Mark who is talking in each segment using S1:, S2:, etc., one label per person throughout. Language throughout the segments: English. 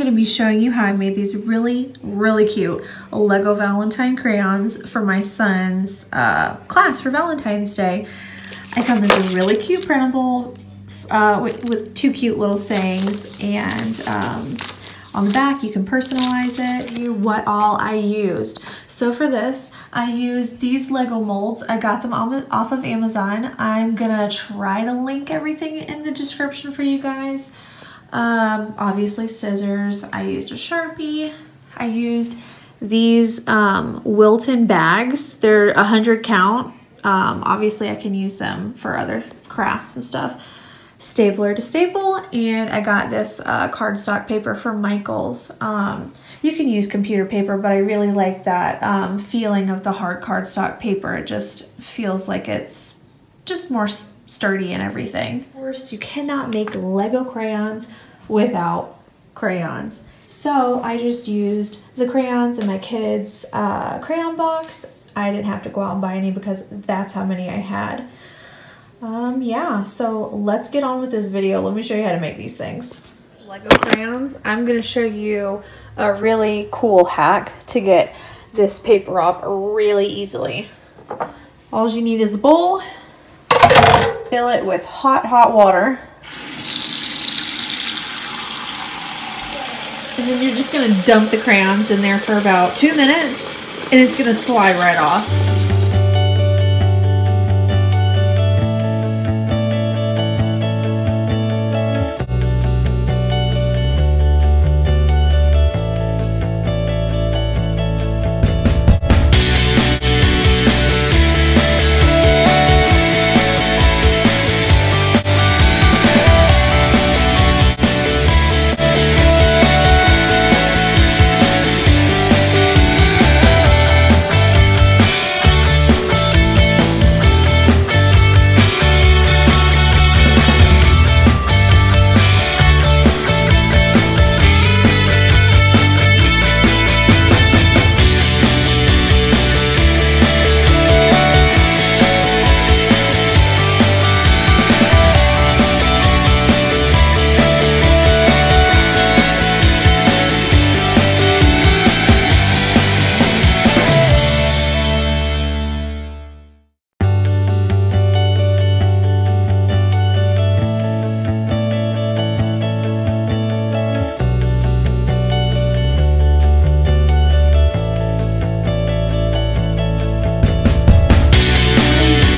S1: going to be showing you how I made these really, really cute Lego Valentine crayons for my son's class for Valentine's Day. I found this really cute printable with two cute little sayings, and on the back you can personalize it. What all I used. So for this, I used these Lego molds. I got them off of Amazon. I'm gonna try to link everything in the description for you guys. Obviously scissors. I used a Sharpie. I used these Wilton bags. They're 100 count. Obviously I can use them for other crafts and stuff. Stapler to staple, and I got this cardstock paper from Michael's. You can use computer paper, but I really like that feeling of the hard cardstock paper. It just feels like it's just more sturdy and everything. Of course, you cannot make Lego crayons without crayons. So I just used the crayons in my kids' crayon box. I didn't have to go out and buy any because that's how many I had. Yeah, so let's get on with this video. Let me show you how to make these things. Lego crayons. I'm going to show you a really cool hack to get this paper off really easily. All you need is a bowl. Fill it with hot, hot water. And then you're just going to dump the crayons in there for about 2 minutes, and it's going to slide right off.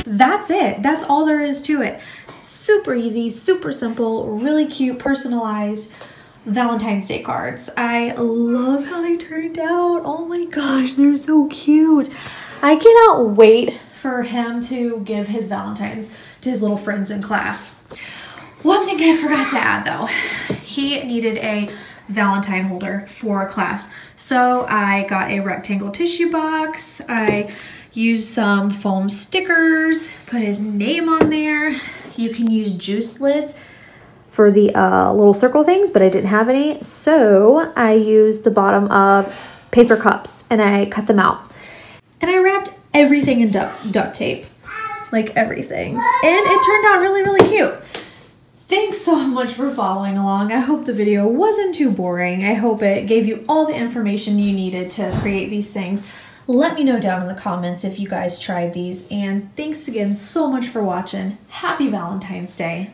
S1: That's it. That's all there is to it. Super easy, super simple, really cute, personalized Valentine's Day cards. I love how they turned out. Oh my gosh, they're so cute. I cannot wait for him to give his Valentines to his little friends in class. One thing I forgot to add though, he needed a Valentine holder for class. So I got a rectangle tissue box. I used some foam stickers, put his name on there. You can use juice lids for the little circle things, but I didn't have any. So I used the bottom of paper cups and I cut them out. And I wrapped everything in duct tape, like everything. And it turned out really, really cute. Thanks so much for following along. I hope the video wasn't too boring. I hope it gave you all the information you needed to create these things. Let me know down in the comments if you guys tried these, and thanks again so much for watching. Happy Valentine's Day.